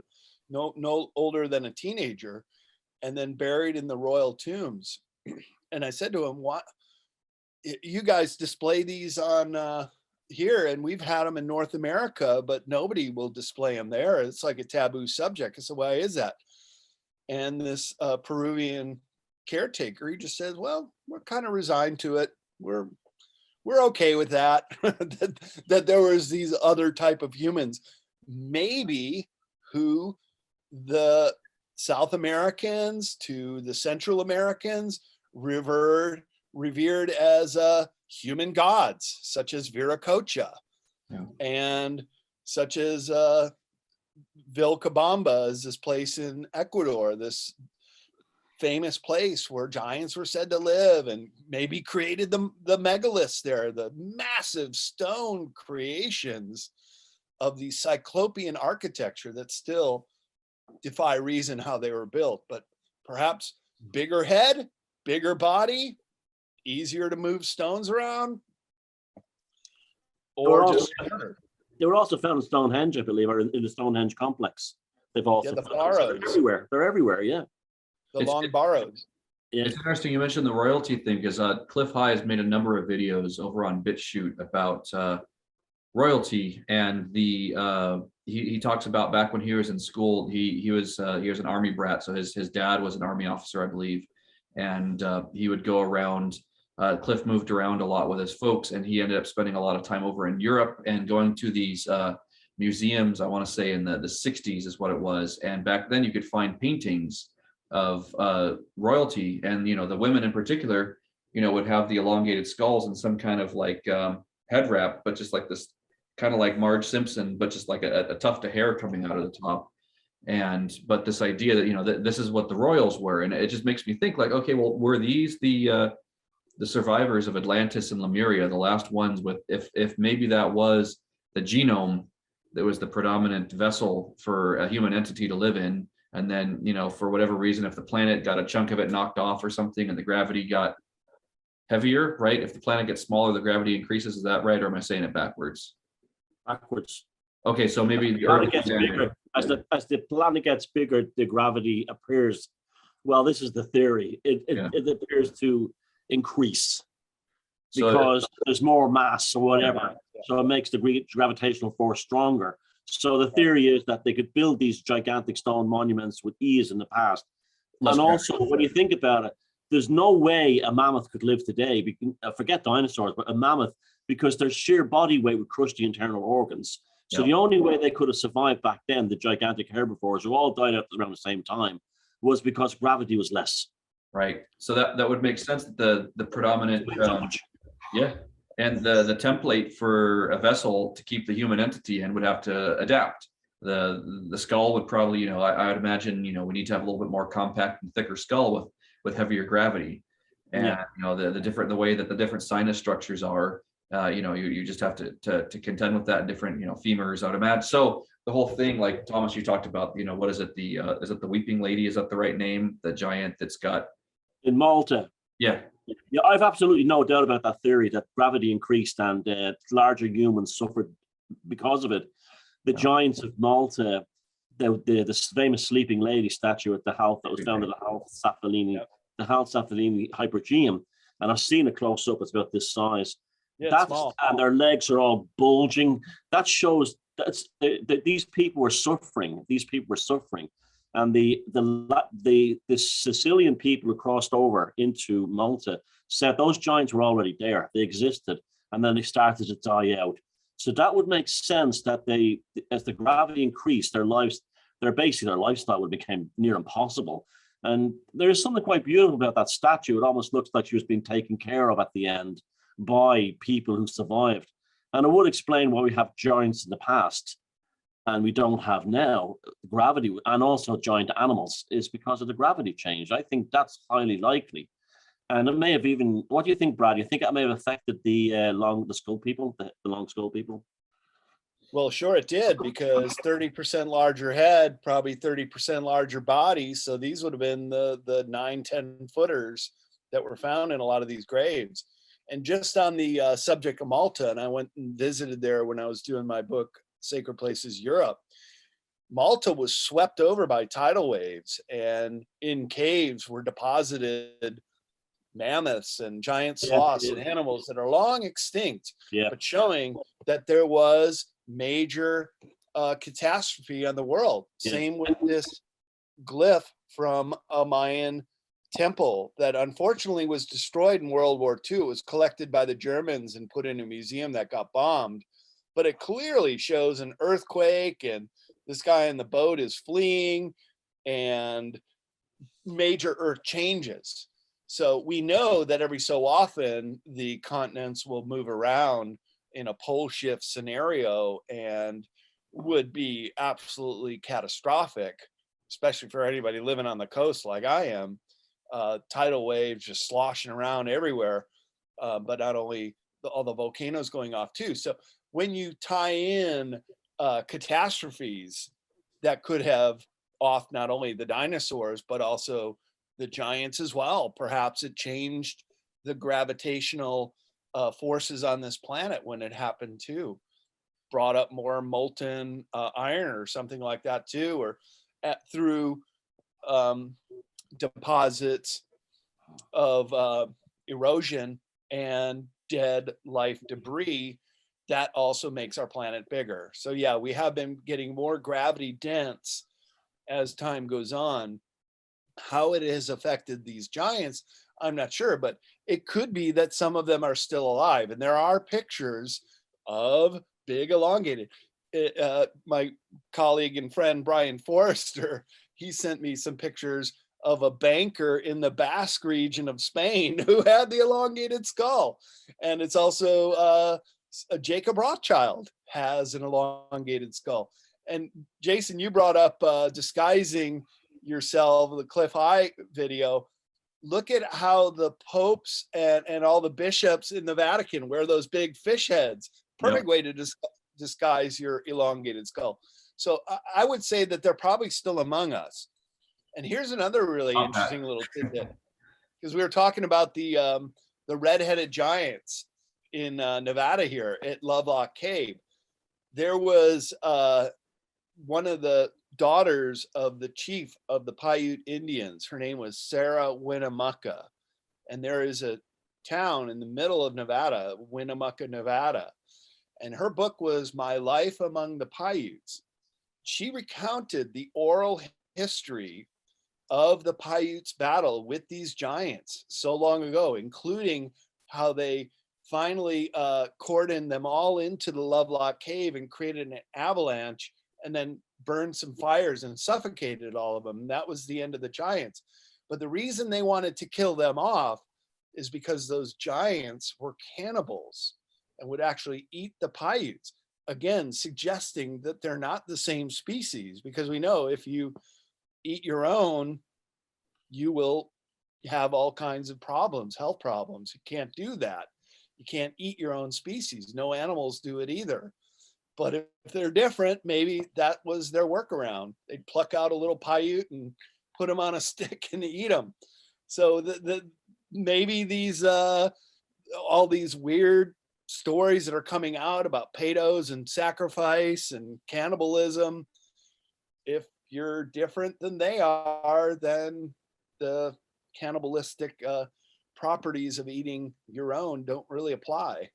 no older than a teenager, and then buried in the royal tombs. And I said to him, "What? You guys display these on here, and we've had them in North America, but nobody will display them there. It's like a taboo subject." I said, "Why is that?" And this Peruvian caretaker, he just says, "Well, we're kind of resigned to it. We're okay with that." that there was these other type of humans, maybe, who the South Americans to the Central Americans revered as human gods, such as Viracocha, and such as Vilcabamba, is this place in Ecuador, this famous place where giants were said to live, and maybe created the megaliths there, the massive stone creations of the cyclopean architecture that still defy reason how they were built. But perhaps bigger head, bigger body, easier to move stones around, or just They were also found in Stonehenge, I believe, or in the Stonehenge complex. They've also the found Barrows. they're everywhere. They're everywhere. Yeah. The long barrows. Yeah. It's interesting you mentioned the royalty thing, because Cliff High has made a number of videos over on BitChute about royalty, and he talks about back when he was in school. He was an army brat, so his dad was an army officer, I believe, and he would go around. Cliff moved around a lot with his folks, and he ended up spending a lot of time over in Europe and going to these museums. I want to say in the 60s is what it was, and back then you could find paintings of royalty, and the women in particular, would have the elongated skulls and some kind of like head wrap, but just like this kind of like Marge Simpson, but just like a tuft of hair coming out of the top. But this idea that that this is what the royals were, and it just makes me think like, okay, well, were these the survivors of Atlantis and Lemuria, the last ones with, if maybe that was the genome that was the predominant vessel for a human entity to live in. And then, for whatever reason, if the planet got a chunk of it knocked off or something and the gravity got heavier, right? If the planet gets smaller, the gravity increases. Is that right? Or am I saying it backwards? Backwards. Okay, so maybe the planet Earth gets bigger. As the planet gets bigger, the gravity appears. Well, this is the theory. It appears to increase because there's more mass or whatever. So it makes the gravitational force stronger. So the theory is that they could build these gigantic stone monuments with ease in the past. And also, when you think about it, there's no way a mammoth could live today. Forget dinosaurs, but a mammoth, because their sheer body weight would crush the internal organs. So the only way they could have survived back then, the gigantic herbivores who all died out around the same time, was because gravity was less. Right. So that would make sense that the predominant and the template for a vessel to keep the human entity in would have to adapt. The skull would probably, I would imagine, we need to have a little bit more compact and thicker skull with heavier gravity. And the way that the different sinus structures are, you just have to contend with that in different, femurs, I would imagine. So the whole thing, like Thomas, you talked about, what is it? Is it the Weeping Lady? Is that the right name? The giant that's got in Malta. Yeah, I've absolutely no doubt about that theory that gravity increased and larger humans suffered because of it. The Giants of Malta, the famous sleeping lady statue at the house that was found at the house Safalini Hypergeum, and I've seen a close up. It's about this size. Yeah, small. And their legs are all bulging. That shows that these people were suffering. These people were suffering. And the Sicilian people who crossed over into Malta said those giants were already there. They existed, and then they started to die out. So that would make sense that as the gravity increased, their lifestyle would become near impossible. And there's something quite beautiful about that statue. It almost looks like she was being taken care of at the end by people who survived. And it would explain why we have giants in the past and we don't have now. Gravity and also giant animals is because of the gravity change. I think that's highly likely. And it may have even, what do you think, Brad? You think it may have affected the long skull people? Well, sure it did, because 30% larger head, probably 30% larger body. So these would have been the 9-10 footers that were found in a lot of these graves. And just on the subject of Malta, and I went and visited there when I was doing my book, Sacred Places Europe. Malta was swept over by tidal waves, and in caves were deposited mammoths and giant sloths and animals that are long extinct, but showing that there was major catastrophe on the world. Same with this glyph from a Mayan temple that unfortunately was destroyed in World War II. It was collected by the Germans and put in a museum that got bombed. But it clearly shows an earthquake, and this guy in the boat is fleeing, and major earth changes. So we know that every so often the continents will move around in a pole shift scenario and would be absolutely catastrophic, especially for anybody living on the coast like I am. Tidal waves just sloshing around everywhere, but not only all the volcanoes going off too. So when you tie in catastrophes that could have off not only the dinosaurs, but also the giants as well, perhaps it changed the gravitational forces on this planet when it happened too. brought up more molten iron or something like that too, or through deposits of erosion and dead life debris. That also makes our planet bigger. So yeah, we have been getting more gravity dense as time goes on. How it has affected these giants, I'm not sure, but it could be that some of them are still alive. And there are pictures of big elongated. My colleague and friend Brian Forrester, he sent me some pictures of a banker in the Basque region of Spain who had the elongated skull. And it's also Jacob Rothschild has an elongated skull. And Jason, you brought up disguising yourself, the Cliff High video. Look at how the popes and all the bishops in the Vatican wear those big fish heads. Perfect way to disguise your elongated skull. So I would say that they're probably still among us. And here's another really interesting little tidbit, because we were talking about the Redheaded Giants in Nevada here at Lovelock Cave. There was one of the daughters of the chief of the Paiute Indians. Her name was Sarah Winnemucca. And there is a town in the middle of Nevada, Winnemucca, Nevada. And her book was My Life Among the Paiutes. She recounted the oral history of the Paiutes' battle with these giants so long ago, including how they finally cordoned them all into the Lovelock Cave and created an avalanche, and then burned some fires and suffocated all of them. And that was the end of the giants. But the reason they wanted to kill them off is because those giants were cannibals and would actually eat the Paiutes. Again, suggesting that they're not the same species, because we know if you eat your own, you will have all kinds of problems, health problems. You can't do that. You can't eat your own species. No animals do it either. But if they're different, maybe that was their workaround. They'd pluck out a little Paiute and put them on a stick and eat them. So maybe these all these weird stories that are coming out about pedos and sacrifice and cannibalism, if you're different than they are, then the cannibalistic properties of eating your own don't really apply.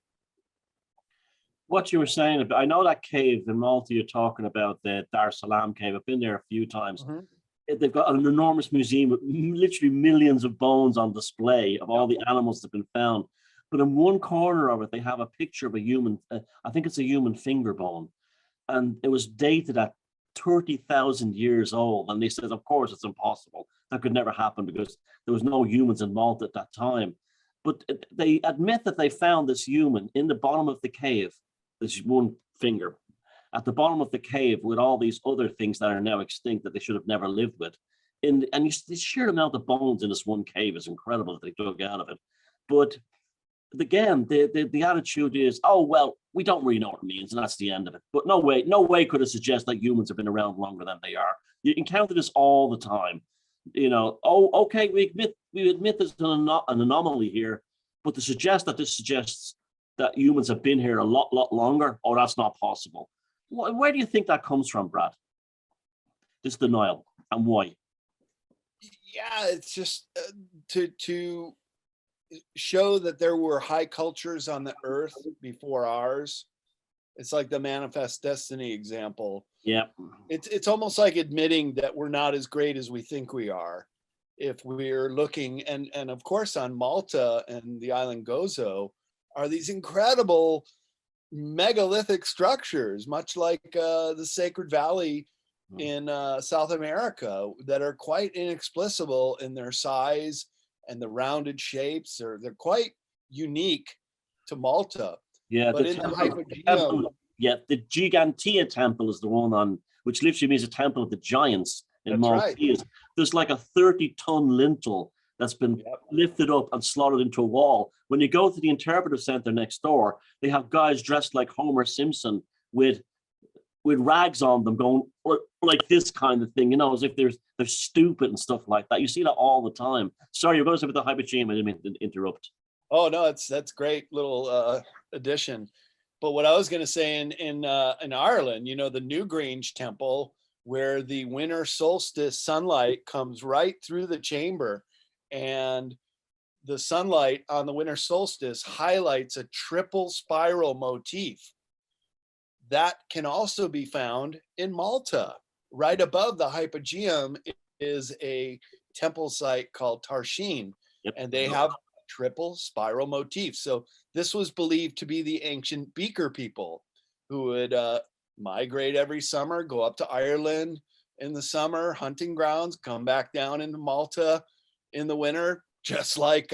What you were saying, I know that cave in Malta you're talking about, the Dar Salam cave. I've been there a few times. They've got an enormous museum with literally millions of bones on display of all the animals that have been found. But in one corner of it, they have a picture of a human, I think it's a human finger bone. And it was dated at 30,000 years old. And they said, of course, it's impossible. That could never happen because there was no humans in Malta at that time. But they admit that they found this human in the bottom of the cave, this one finger, at the bottom of the cave with all these other things that are now extinct that they should have never lived with. And the sheer amount of bones in this one cave is incredible that they dug out of it. But again, the attitude is, oh, well, we don't really know what it means, and that's the end of it. But no way could it suggest that humans have been around longer than they are. You encounter this all the time. You know, oh, okay, we admit there's an anomaly here, but to suggest that this suggests that humans have been here a lot longer, oh, that's not possible. Where do you think that comes from, Brad? This denial, and why? Yeah, it's just to show that there were high cultures on the earth before ours. It's like the Manifest Destiny example. Yeah. It's almost like admitting that we're not as great as we think we are. If we're looking, and of course on Malta and the island Gozo are these incredible megalithic structures, much like the Sacred Valley in South America, that are quite inexplicable in their size and the rounded shapes. They're quite unique to Malta. Yeah, but the Gigantea temple is the one on, which literally means a temple of the giants in Malta. Right. There's like a 30-ton lintel that's been lifted up and slotted into a wall. When you go to the interpretive center next door, they have guys dressed like Homer Simpson with rags on them going or like this kind of thing, you know, as if they're stupid and stuff like that. You see that all the time. Sorry, you're going to say about the Hybridization. I didn't mean to interrupt. Oh no, that's great little addition. But what I was going to say in Ireland, you know, the Newgrange Temple, where the winter solstice sunlight comes right through the chamber, and the sunlight on the winter solstice highlights a triple spiral motif. That can also be found in Malta. Right above the Hypogeum is a temple site called Tarshin, and they have triple spiral motif. So this was believed to be the ancient Beaker people who would migrate every summer, go up to Ireland in the summer, hunting grounds, come back down into Malta in the winter, just like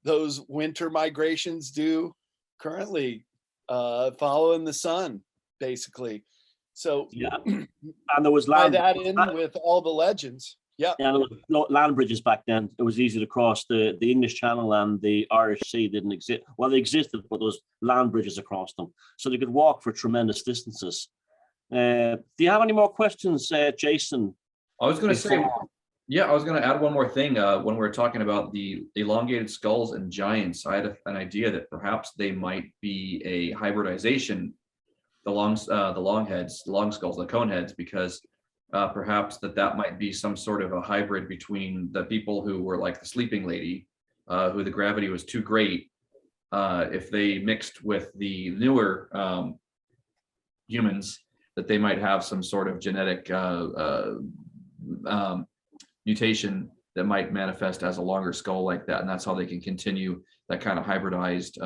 those winter migrations do currently, following the sun, basically. So Yeah, and there was tie land. that in with all the legends. Yeah. Yeah, there was land bridges back then. It was easy to cross. The English Channel and the Irish Sea didn't exist. Well, they existed, but there was land bridges across them, so they could walk for tremendous distances. Do you have any more questions, Jason? I was going to say, yeah, I was going to add one more thing. When we were talking about the elongated skulls and giants, I had an idea that perhaps they might be a hybridization, the long heads, the long skulls, the cone heads, because perhaps that might be some sort of a hybrid between the people who were like the sleeping lady, who the gravity was too great. If they mixed with the newer humans, that they might have some sort of genetic mutation that might manifest as a longer skull like that, and that's how they can continue that kind of hybridized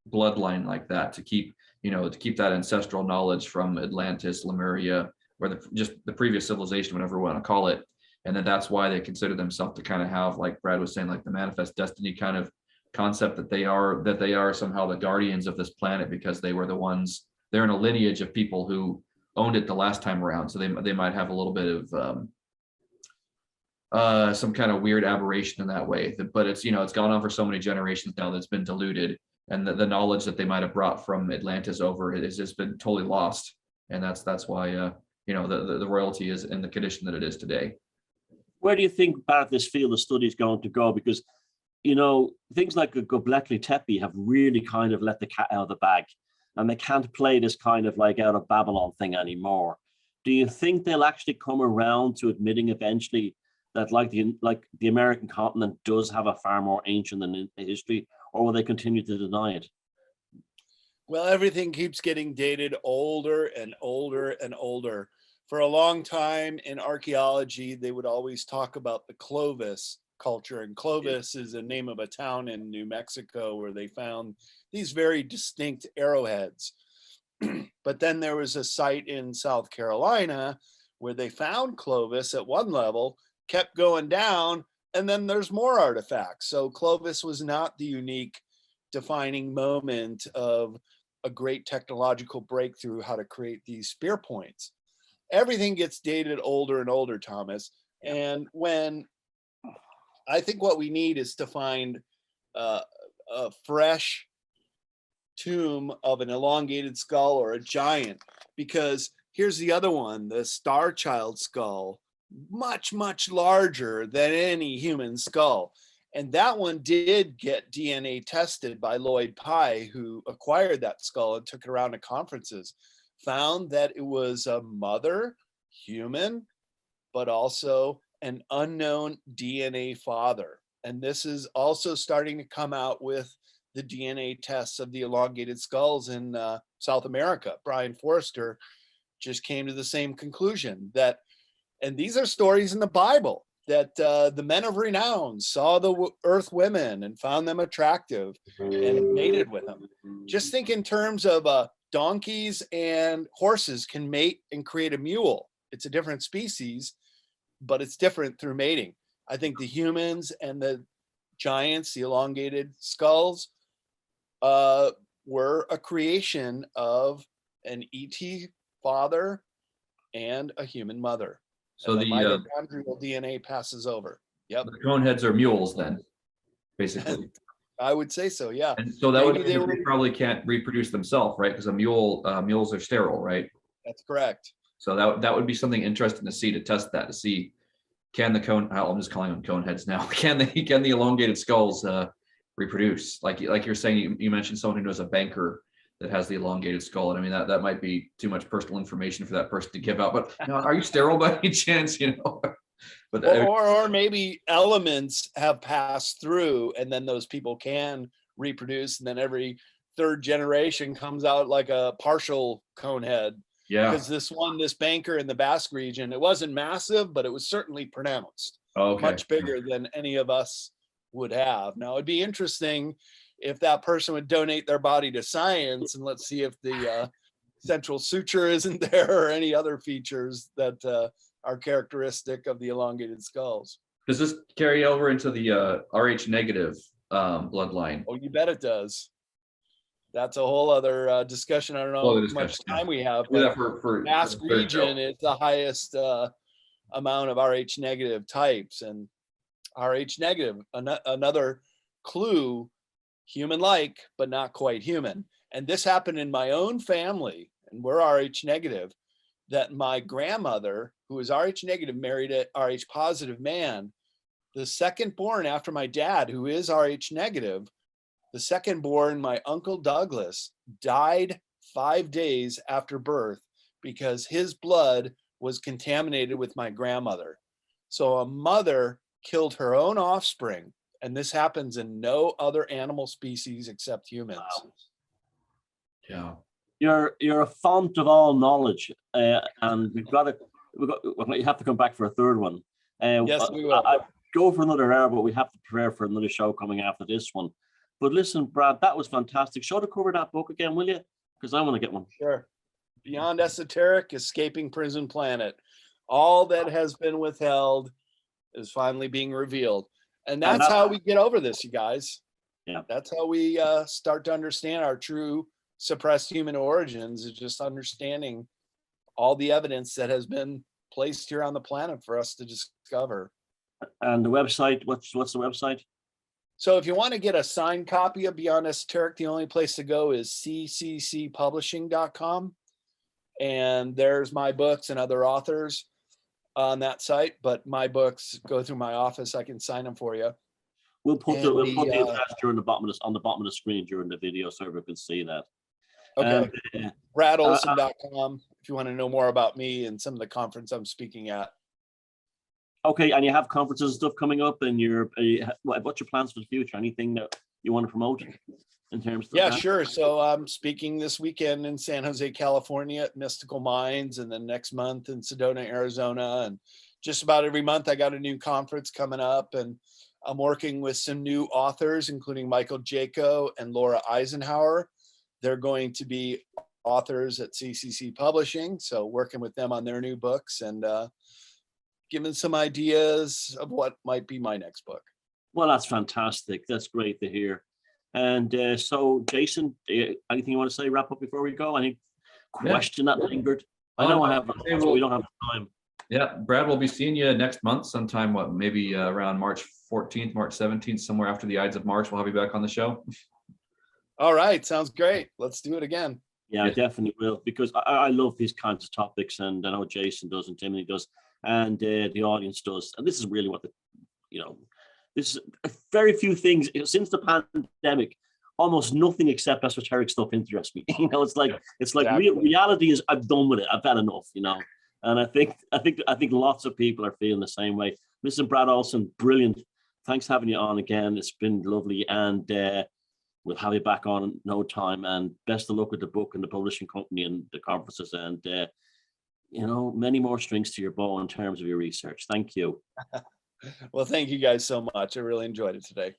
bloodline like that, to keep that ancestral knowledge from Atlantis, Lemuria, or just the previous civilization, whatever we want to call it. And then that's why they consider themselves to kind of have, like Brad was saying, like the manifest destiny kind of concept, that they are somehow the guardians of this planet, because they were the ones, they're in a lineage of people who owned it the last time around. So they might have a little bit of some kind of weird aberration in that way. But it's gone on for so many generations now that's been diluted, and the knowledge that they might have brought from Atlantis over has just been totally lost. And that's why the royalty is in the condition that it is today. Where do you think about this field of study is going to go? Because things like Göbekli Tepe have really kind of let the cat out of the bag, and they can't play this kind of like out of Babylon thing anymore. Do you think they'll actually come around to admitting eventually that like the American continent does have a far more ancient than history, or will they continue to deny it? Well, everything keeps getting dated older and older and older. For a long time in archaeology, they would always talk about the Clovis culture, and Clovis is a name of a town in New Mexico where they found these very distinct arrowheads. But then there was a site in South Carolina where they found Clovis at one level, kept going down, and then there's more artifacts. So Clovis was not the unique defining moment of a great technological breakthrough, how to create these spear points. Everything gets dated older and older, Thomas. And when I think what we need is to find a fresh tomb of an elongated skull or a giant, because here's the other one, the Star Child skull, much, much larger than any human skull. And that one did get DNA tested by Lloyd Pye, who acquired that skull and took it around to conferences, found that it was a mother, human, but also an unknown DNA father. And this is also starting to come out with the DNA tests of the elongated skulls in South America. Brian Forrester just came to the same conclusion that, and these are stories in the Bible, that the men of renown saw the earth women and found them attractive and mated with them. Just think in terms of donkeys and horses can mate and create a mule. It's a different species, but it's different through mating. I think the humans and the giants, the elongated skulls, were a creation of an ET father and a human mother. So the mitochondrial DNA passes over. Yep. The cone heads are mules then, basically. I would say so, yeah. And so that would mean they probably can't reproduce themselves, right? Because mules are sterile, right? That's correct. So that would be something interesting to see, to test that, to see, can the cone, I'm just calling them cone heads now, can the elongated skulls reproduce? Like you're saying, you mentioned someone who knows a banker that has the elongated skull. And I mean, that might be too much personal information for that person to give out, but are you sterile by any chance, But or maybe elements have passed through and then those people can reproduce, and then every third generation comes out like a partial cone head. Yeah. Because this banker in the Basque region, it wasn't massive, but it was certainly pronounced. Okay. Much bigger than any of us would have. Now, it'd be interesting if that person would donate their body to science, and let's see if the central suture isn't there or any other features that are characteristic of the elongated skulls. Does this carry over into the Rh negative bloodline? Oh, you bet it does. That's a whole other discussion. I don't know how much time we have, but for Basque region is the highest amount of Rh negative types, and Rh negative, another clue, human-like, but not quite human. And this happened in my own family, and we're Rh negative, that my grandmother, who was Rh negative, married a Rh positive man. The second born after my dad, who is Rh negative, the second born, my Uncle Douglas, died 5 days after birth because his blood was contaminated with my grandmother. So a mother killed her own offspring, and this happens in no other animal species except humans. Wow. Yeah. You're a font of all knowledge, and you have to come back for a third one. Yes, we will. I go for another hour, but we have to prepare for another show coming after this one. But listen, Brad, that was fantastic. Show the cover of that book again, will you? Because I want to get one. Sure. Beyond Esoteric, Escaping Prison Planet. All that has been withheld is finally being revealed. And that's how we get over this, you guys. Yeah. That's how we start to understand our true suppressed human origins, is just understanding all the evidence that has been placed here on the planet for us to discover. And the website, what's the website? So if you want to get a signed copy of Beyond Esoteric, the only place to go is cccpublishing.com. And there's my books and other authors on that site, but my books go through my office. I can sign them for you. We'll put the address on the bottom of the screen during the video so everyone can see that. Okay. BradOlsen.com if you want to know more about me and some of the conference I'm speaking at. Okay, and you have conferences and stuff coming up, and what's your plans for the future? Anything that you want to promote in terms of that? Sure. So I'm speaking this weekend in San Jose, California at Mystical Minds, and then next month in Sedona, Arizona. And just about every month I got a new conference coming up, and I'm working with some new authors, including Michael Jaco and Laura Eisenhower. They're going to be authors at CCC Publishing, so working with them on their new books and giving some ideas of what might be my next book. Well, that's fantastic. That's great to hear. And so, Jason, anything you want to say, wrap up before we go? Any question that lingered? I know we don't have time. Yeah, Brad, we'll be seeing you next month sometime, maybe around March 14th, March 17th, somewhere after the Ides of March. We'll have you back on the show. All right, sounds great. Let's do it again. Yeah, I definitely will, because I love these kinds of topics, and I know Jason does and Timothy does, and the audience does. And this is really what this is very few things since the pandemic. Almost nothing except esoteric stuff interests me. It's like exactly. Reality is, I've done with it. I've had enough. And I think lots of people are feeling the same way. Listen, Brad Olsen, brilliant. Thanks for having you on again. It's been lovely, and we'll have you back on in no time. And best of luck with the book and the publishing company and the conferences, and many more strings to your bow in terms of your research. Thank you. Well, thank you guys so much. I really enjoyed it today.